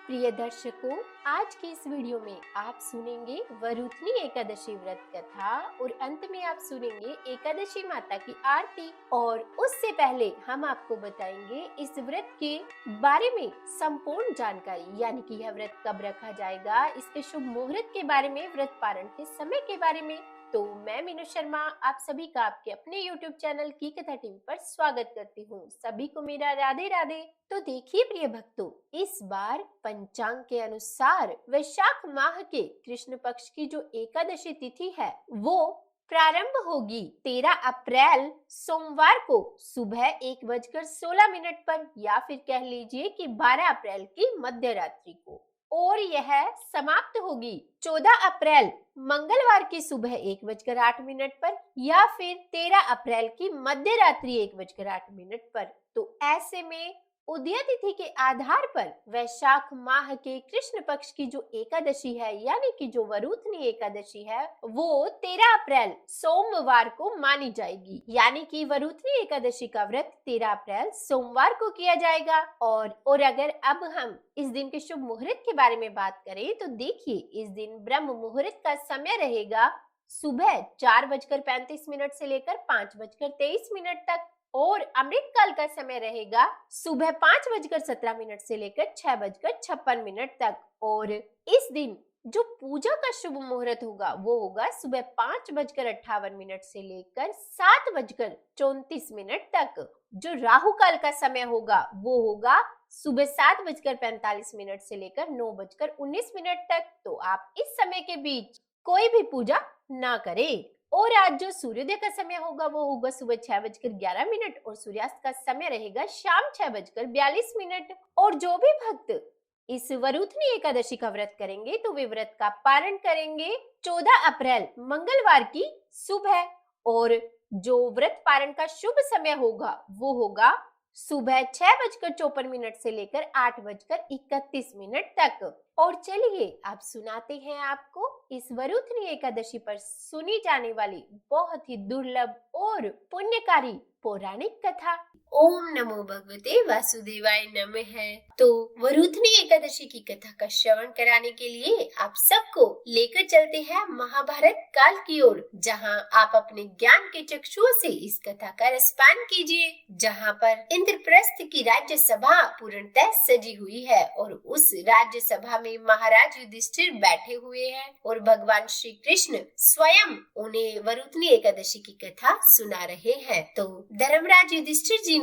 प्रिय दर्शकों, आज के इस वीडियो में आप सुनेंगे वरुथनी एकादशी व्रत कथा और अंत में आप सुनेंगे एकादशी माता की आरती। और उससे पहले हम आपको बताएंगे इस व्रत के बारे में संपूर्ण जानकारी, यानी कि यह व्रत कब रखा जाएगा, इसके शुभ मुहूर्त के बारे में, व्रत पारण के समय के बारे में। तो मैं मीनू शर्मा आप सभी का आपके अपने YouTube चैनल की कथा टीवी पर स्वागत करती हूँ। सभी को मेरा राधे राधे। तो देखिए प्रिय भक्तों, इस बार पंचांग के अनुसार वैशाख माह के कृष्ण पक्ष की जो एकादशी तिथि है वो प्रारंभ होगी 13 अप्रैल सोमवार को सुबह 1:16 पर, या फिर कह लीजिए कि 12 अप्रैल की मध्य रात्रि को, और यह समाप्त होगी 14 अप्रैल मंगलवार की सुबह 1:08 पर, या फिर 13 अप्रैल की मध्य रात्रि 1:08 पर। तो ऐसे में उदय तिथि के आधार पर वैशाख माह के कृष्ण पक्ष की जो एकादशी है, यानी कि जो वरुथनी एकादशी है, वो 13 अप्रैल सोमवार को मानी जाएगी। यानी कि वरुथनी एकादशी का व्रत 13 अप्रैल सोमवार को किया जाएगा। और अगर अब हम इस दिन के शुभ मुहूर्त के बारे में बात करें तो देखिए, इस दिन ब्रह्म मुहूर्त का समय रहेगा सुबह 4:35 से लेकर 5:23 तक, और अमृत काल का समय रहेगा सुबह 5:17 से लेकर 6:56 तक। और इस दिन जो पूजा का शुभ मुहूर्त होगा वो होगा सुबह 5:58 से लेकर 7:34 तक। जो राहु काल का समय होगा वो होगा सुबह 7:45 से लेकर 9:19 तक। तो आप इस समय के बीच कोई भी पूजा ना करें। और आज जो सूर्योदय का समय होगा वो होगा सुबह 6:11 और सूर्यास्त का समय रहेगा शाम 6:42। और जो भी भक्त इस वरुथनी एकादशी का व्रत करेंगे तो वे व्रत का पारण करेंगे 14 अप्रैल मंगलवार की सुबह। और जो व्रत पारण का शुभ समय होगा वो होगा सुबह 6:54 से लेकर 8:31 तक। और चलिए आप सुनाते हैं आपको इस वरुथनी एकादशी पर सुनी जाने वाली बहुत ही दुर्लभ और पुण्यकारी पौराणिक कथा। ओम नमो भगवते वासुदेवाय नमः। तो वरुथनी एकादशी की कथा का श्रवण कराने के लिए आप सबको लेकर चलते हैं महाभारत काल की ओर, जहां आप अपने ज्ञान के चक्षुओं से इस कथा का रसपान कीजिए, जहां पर इंद्रप्रस्थ की राज्य सभा पूर्णतः सजी हुई है और उस राज्य सभा में महाराज युधिष्ठिर बैठे हुए हैं और भगवान श्री कृष्ण स्वयं उन्हें वरुथनी एकादशी की कथा सुना रहे हैं। तो धर्मराज युधिष्ठिर जी ने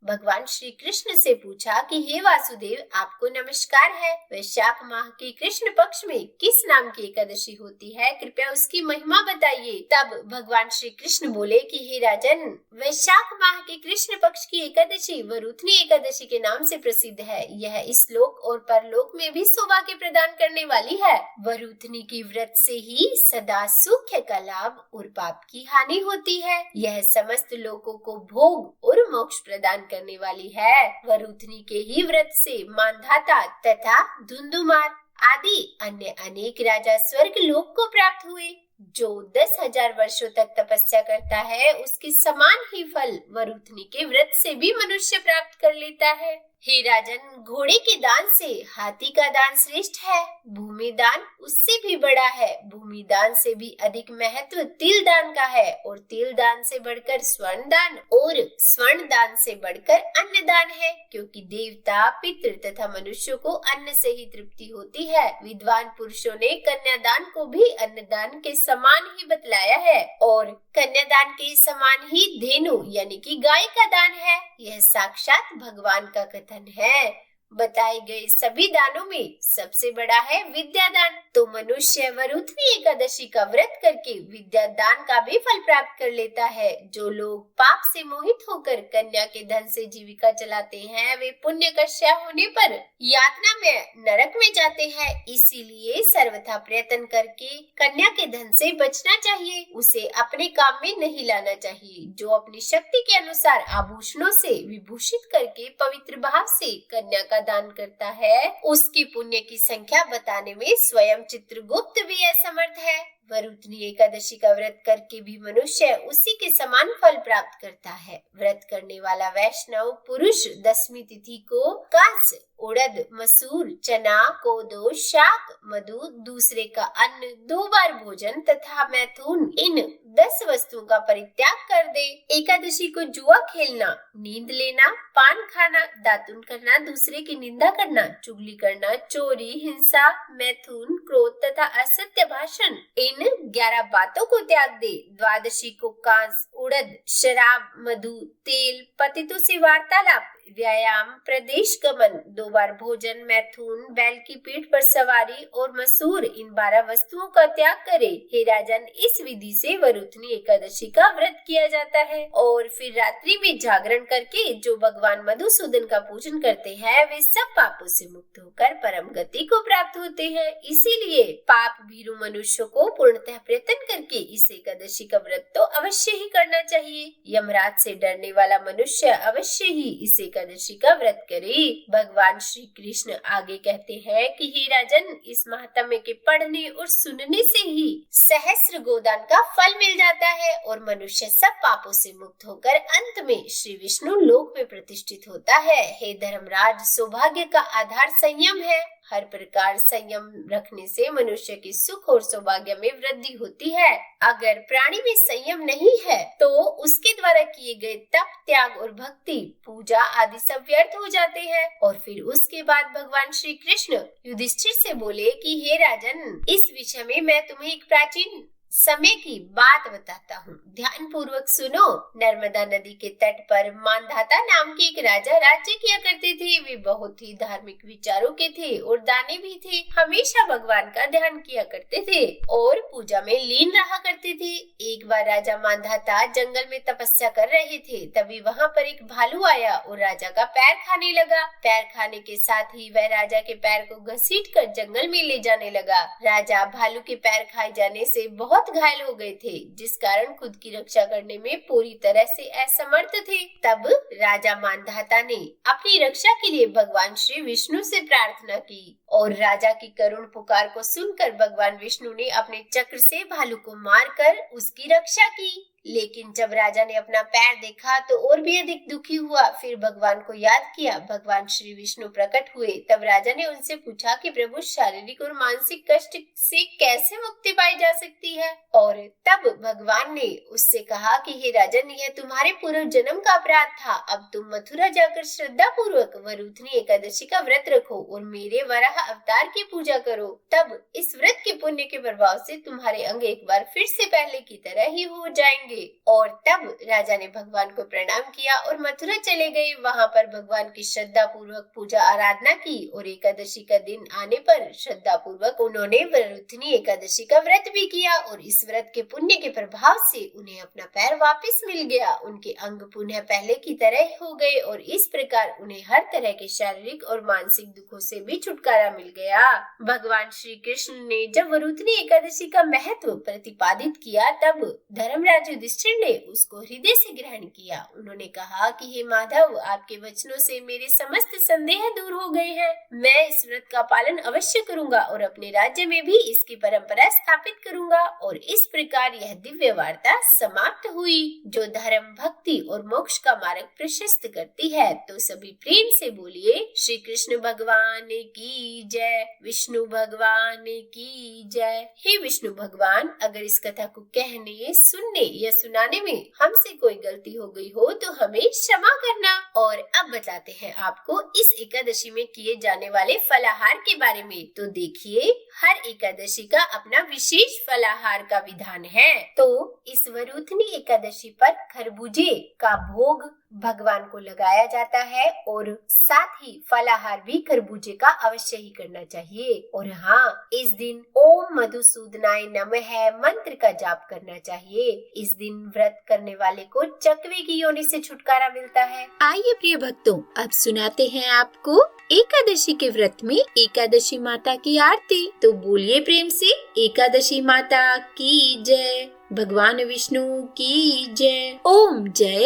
भगवान श्री कृष्ण से पूछा कि हे वासुदेव, आपको नमस्कार है। वैशाख माह के कृष्ण पक्ष में किस नाम की एकादशी होती है, कृपया उसकी महिमा बताइए। तब भगवान श्री कृष्ण बोले कि हे राजन, वैशाख माह के कृष्ण पक्ष की एकादशी वरुथनी एकादशी के नाम से प्रसिद्ध है। यह इस लोक और परलोक में भी सौभाग्य प्रदान करने वाली है। वरुथनी की व्रत से ही सदा सुख का लाभ और पाप की हानि होती है। यह समस्त लोगों को भोग और मोक्ष प्रदान करने वाली है। वरुथनी के ही व्रत से मानधाता तथा धुंधुमार आदि अन्य अनेक राजा स्वर्ग लोक को प्राप्त हुए। जो 10,000 वर्षों तक तपस्या करता है उसके समान ही फल वरुथनी के व्रत से भी मनुष्य प्राप्त कर लेता है। हे राजन, घोड़े के दान से हाथी का दान श्रेष्ठ है। भूमि दान उससे भी बड़ा है। भूमि दान से भी अधिक महत्व तिल दान का है, और तिल दान से बढ़कर स्वर्ण दान, और स्वर्ण दान से बढ़कर अन्न दान है, क्योंकि देवता, पितृ तथा मनुष्यों को अन्न से ही तृप्ति होती है। विद्वान पुरुषों ने कन्यादान को भी अन्नदान के समान ही बतलाया है, और कन्यादान के समान ही धेनु यानी कि गाय का दान है। यह साक्षात भगवान का कथन है। बताए गए सभी दानों में सबसे बड़ा है विद्या दान। तो मनुष्य वरुथनी एकादशी का व्रत करके विद्या दान का भी फल प्राप्त कर लेता है। जो लोग पाप से मोहित होकर कन्या के धन से जीविका चलाते हैं, वे पुण्य का क्षय होने पर यातना में नरक में जाते हैं। इसीलिए सर्वथा प्रयत्न करके कन्या के धन से बचना चाहिए, उसे अपने काम में नहीं लाना चाहिए। जो अपनी शक्ति के अनुसार आभूषणों से विभूषित करके पवित्र भाव से कन्या का दान करता है, उसकी पुण्य की संख्या बताने में स्वयं चित्रगुप्त भी असमर्थ है। वरुथनी एकादशी का व्रत करके भी मनुष्य उसी के समान फल प्राप्त करता है। व्रत करने वाला वैष्णव पुरुष 10वीं तिथि को कांस, उड़द, मसूर, चना, कोदो, शाक, मधु, दूसरे का अन्न, 2 बार भोजन तथा मैथुन, इन 10 वस्तुओं का परित्याग कर दे। एकादशी को जुआ खेलना, नींद लेना, पान खाना, दातुन करना, दूसरे की निंदा करना, चुगली करना, चोरी, हिंसा, मैथुन, क्रोध तथा असत्य भाषण, इन 11 बातों को त्याग दे। द्वादशी को कांस, उड़द, शराब, मधु, तेल, पतितों से वार्तालाप, व्यायाम, प्रदेश गमन, 2 बार भोजन, मैथुन, बैल की पीठ पर सवारी और मसूर, इन 12 वस्तुओं का त्याग करे। हे राजन, इस विधि से वरुथनी एकादशी का व्रत किया जाता है और फिर रात्रि में जागरण करके जो भगवान मधुसूदन का पूजन करते हैं वे सब पापों से मुक्त होकर परम गति को प्राप्त होते हैं। इसीलिए पाप भीरु मनुष्य को पूर्णतः प्रयत्न करके इस एकादशी का व्रत तो अवश्य ही करना चाहिए। यमराज से डरने वाला मनुष्य अवश्य ही इस एकादशी का व्रत करे। भगवान श्री कृष्ण आगे कहते हैं कि हे राजन, इस महात्म्य के पढ़ने और सुनने से ही सहस्त्र गोदान का फल मिल जाता है और मनुष्य सब पापों से मुक्त होकर अंत में श्री विष्णु लोक में प्रतिष्ठित होता है। हे धर्मराज, सौभाग्य का आधार संयम है। हर प्रकार संयम रखने से मनुष्य के सुख और सौभाग्य में वृद्धि होती है। अगर प्राणी में संयम नहीं है तो उसके द्वारा किए गए तप, त्याग और भक्ति, पूजा आदि सब व्यर्थ हो जाते हैं। और फिर उसके बाद भगवान श्री कृष्ण युधिष्ठिर से बोले कि हे राजन, इस विषय में मैं तुम्हें एक प्राचीन समय की बात बताता हूँ, ध्यान पूर्वक सुनो। नर्मदा नदी के तट पर मानधाता नाम के एक राजा राज्य किया करते थे। वे बहुत ही धार्मिक विचारों के थे और दानी भी थे। हमेशा भगवान का ध्यान किया करते थे और पूजा में लीन रहा करते थे। एक बार राजा मानधाता जंगल में तपस्या कर रहे थे, तभी वहाँ पर एक भालू आया और राजा का पैर खाने लगा। पैर खाने के साथ ही वह राजा के पैर को घसीट कर जंगल में ले जाने लगा। राजा भालू के पैर खाए जाने से बहुत घायल हो गए थे, जिस कारण खुद की रक्षा करने में पूरी तरह से असमर्थ थे। तब राजा मानधाता ने अपनी रक्षा के लिए भगवान श्री विष्णु से प्रार्थना की और राजा की करुण पुकार को सुनकर भगवान विष्णु ने अपने चक्र से भालू को मारकर उसकी रक्षा की। लेकिन जब राजा ने अपना पैर देखा तो और भी अधिक दुखी हुआ। फिर भगवान को याद किया। भगवान श्री विष्णु प्रकट हुए। तब राजा ने उनसे पूछा कि प्रभु, शारीरिक और मानसिक कष्ट से कैसे मुक्ति पाई जा सकती है? और तब भगवान ने उससे कहा कि हे राजन, यह तुम्हारे पूर्व जन्म का अपराध था। अब तुम मथुरा जाकर श्रद्धा पूर्वक वरुथनी एकादशी का व्रत रखो और मेरे वराह अवतार की पूजा करो। तब इस व्रत के पुण्य के प्रभाव से तुम्हारे अंग एक बार फिर से पहले की तरह ही हो जाएंगे। और तब राजा ने भगवान को प्रणाम किया और मथुरा चले गए। वहाँ पर भगवान की श्रद्धा पूर्वक पूजा आराधना की और एकादशी का दिन आने पर श्रद्धा पूर्वक उन्होंने वरुथनी एकादशी का व्रत भी किया और इस व्रत के पुण्य के प्रभाव से उन्हें अपना पैर वापस मिल गया। उनके अंग पुनः पहले की तरह हो गए और इस प्रकार उन्हें हर तरह के शारीरिक और मानसिक दुखों से भी छुटकारा मिल गया। भगवान श्री कृष्ण ने जब वरुथनी एकादशी का महत्व प्रतिपादित किया तब धर्मराज युधिष्ठिर ने उसको हृदय से ग्रहण किया। उन्होंने कहा कि हे माधव, आपके वचनों से मेरे समस्त संदेह दूर हो गए हैं। मैं इस व्रत का पालन अवश्य करूंगा और अपने राज्य में भी इसकी परंपरा स्थापित करूंगा। और इस प्रकार यह दिव्य वार्ता समाप्त हुई, जो धर्म, भक्ति और मोक्ष का मार्ग प्रशस्त करती है। तो सभी प्रेम से बोलिए, श्री कृष्ण भगवान की जय, विष्णु भगवान की जय। हे विष्णु भगवान, अगर इस कथा को कहने, सुनने या सुनाने में हमसे कोई गलती हो गई हो तो हमें क्षमा करना। और अब बताते हैं आपको इस एकादशी में किए जाने वाले फलाहार के बारे में। तो देखिए, हर एकादशी का अपना विशेष फलाहार का विधान है। तो इस वरुथनी एकादशी पर खरबूजे का भोग भगवान को लगाया जाता है और साथ ही फलाहार भी खरबूजे का अवश्य ही करना चाहिए। और हाँ, इस दिन ओम मधुसूदनाय नमः मंत्र का जाप करना चाहिए। इस दिन व्रत करने वाले को चकवे की योनि से छुटकारा मिलता है। आइए प्रिय भक्तों, अब सुनाते हैं आपको एकादशी के व्रत में एकादशी माता की आरती। तो बोलिए प्रेम से, एकादशी माता की जय। भगवान विष्णु की जय। ओम जय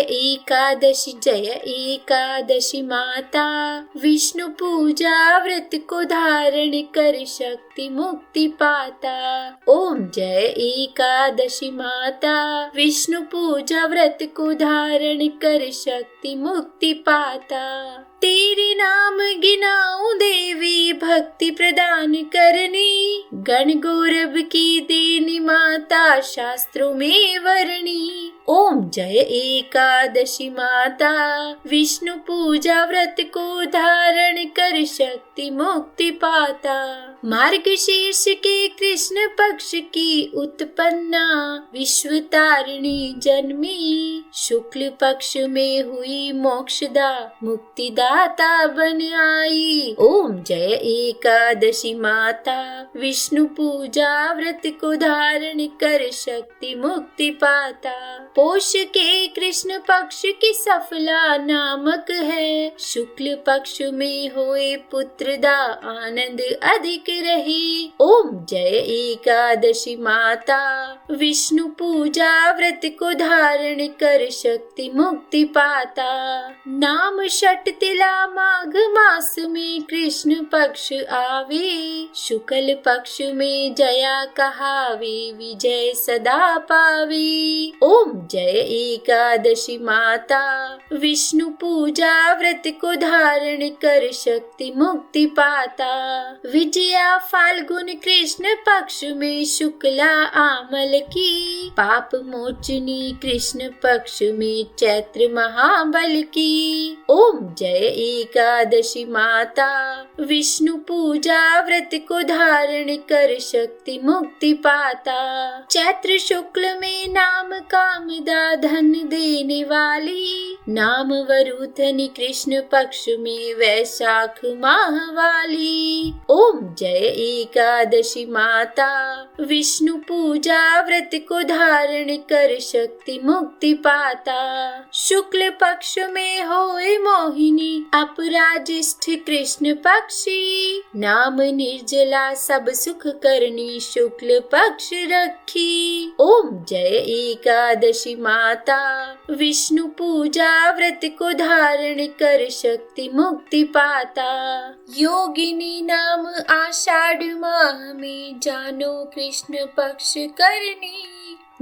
एकादशी माता, विष्णु पूजा व्रत को धारण कर शक्ति मुक्ति पाता। ओम जय एकादशी माता, विष्णु पूजा व्रत को धारण कर शक्ति मुक्ति पाता। तेरे नाम गिनाऊं देवी, भक्ति प्रदान करनी, गण गौरव की देनी माता, शास्त्रों में वर्णी। ओम जय एकादशी माता, विष्णु पूजा व्रत को धारण कर शक्ति मुक्ति पाता। मार्गशीर्ष के कृष्ण पक्ष की उत्पन्ना, विश्व तारिणी जन्मी, शुक्ल पक्ष में हुई मोक्षदा, मुक्तिदाता बन आई। ओम जय एकादशी माता, विष्णु पूजा व्रत को धारण कर शक्ति मुक्ति पाता। पोष के कृष्ण पक्ष की सफला नामक है, शुक्ल पक्ष में होए पुत्रदा, आनंद अधिक रही। ओम जय एकादशी माता, विष्णु पूजा व्रत को धारण कर शक्ति मुक्ति पाता। नाम षट तिला माघ मास में कृष्ण पक्ष आवे, शुक्ल पक्ष में जया कहावे, विजय सदा पावे। ओम जय एकादशी माता, विष्णु पूजा व्रत को धारण कर शक्ति मुक्ति पाता। विजया फाल्गुन कृष्ण पक्ष में शुक्ला आमल की, पाप मोचनी कृष्ण पक्ष में चैत्र महाबल की। ओम जय एकादशी माता, विष्णु पूजा व्रत को धारण कर शक्ति मुक्ति पाता। चैत्र शुक्ल में नाम कामदा, धन देने वाली, नाम वरुधनि कृष्ण पक्ष में वैशाख माह वाली। ओम जय एकादशी माता, विष्णु पूजा व्रत को धारण कर शक्ति मुक्ति पाता। शुक्ल पक्ष में होए मोहिनी, अपराजिष्ठ कृष्ण पक्षी, नाम निर्जला सब सुख करनी, शुक्ल पक्ष रखी। ओम जय एकादशी माता, विष्णु पूजा व्रत को धारण कर शक्ति मुक्ति पाता। योगिनी नाम आषाढ़ माह में, जानो कृष्ण पक्ष करनी,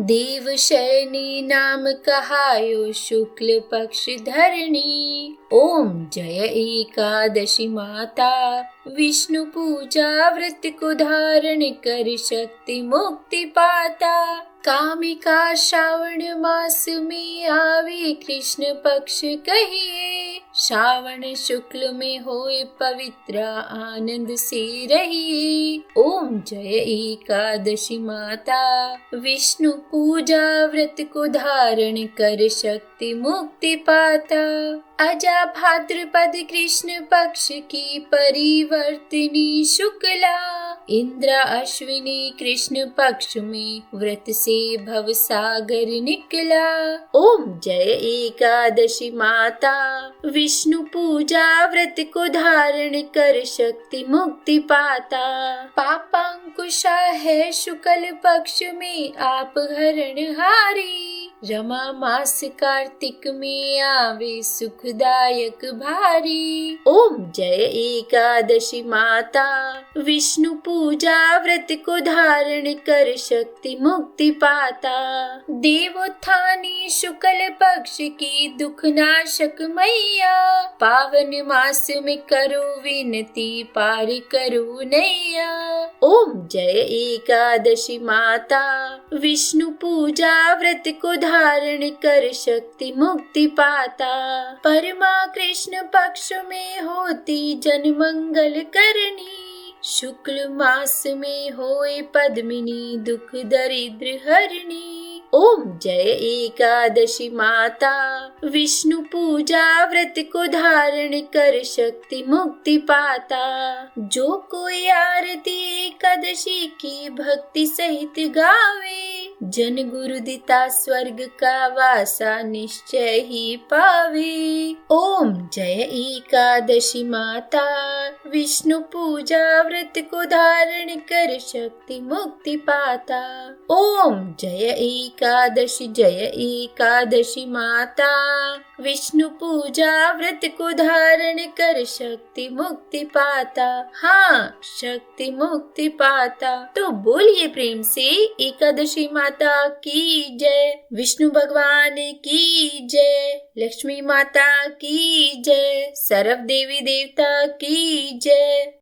देव शयनी नाम कहायो, शुक्ल पक्ष धरणी। ओम जय एकादशी माता, विष्णु पूजा व्रत को धारण कर शक्ति मुक्ति पाता। कामिका श्रावण मास में आवे, कृष्ण पक्ष कहिए, श्रावण शुक्ल में होए पवित्र, आनंद से रहिए। ओम जय एकादशी माता, विष्णु पूजा व्रत को धारण कर शक्ति मुक्ति पाता। अजा भाद्रपद कृष्ण पक्ष की परिवर्तिनी शुक्ला, इंद्र अश्विनी कृष्ण पक्ष में व्रत से भव सागर निकला। ओम जय एकादशी माता, विष्णु पूजा व्रत को धारण कर शक्ति मुक्ति पाता। पापांकुशा है शुक्ल पक्ष में आप हरणहारी, रमा मास कार्तिक में आवे सुखदायक भारी। ओम जय एकादशी माता, विष्णु पूजा व्रत को धारण कर शक्ति मुक्ति पाता। देवोत्थानी शुक्ल पक्ष की दुख नाशक मैया, पावन मास में करो विनती, पार करो नैया। ओम जय एकादशी माता, विष्णु पूजा व्रत को धारण कर शक्ति मुक्ति पाता। परमा कृष्ण पक्ष में होती जन मंगल करनी, शुक्ल मास में होए पद्मिनी दुख दरिद्र हरणी। ओम जय एकादशी माता, विष्णु पूजा व्रत को धारण कर शक्ति मुक्ति पाता। जो कोई आरती एकादशी की भक्ति सहित गावे, जन गुरु दिता स्वर्ग का वासा निश्चय ही पावे। ओम जय एकादशी माता, विष्णु पूजा व्रत को धारण कर शक्ति मुक्ति पाता। ओम जय एकादशी माता, विष्णु पूजा व्रत को धारण कर शक्ति मुक्ति पाता। हाँ, शक्ति मुक्ति पाता। तो बोलिए प्रेम से एकादशी माता की जय, विष्णु भगवान की जय, लक्ष्मी माता की जय, सरव देवी देवता की जय।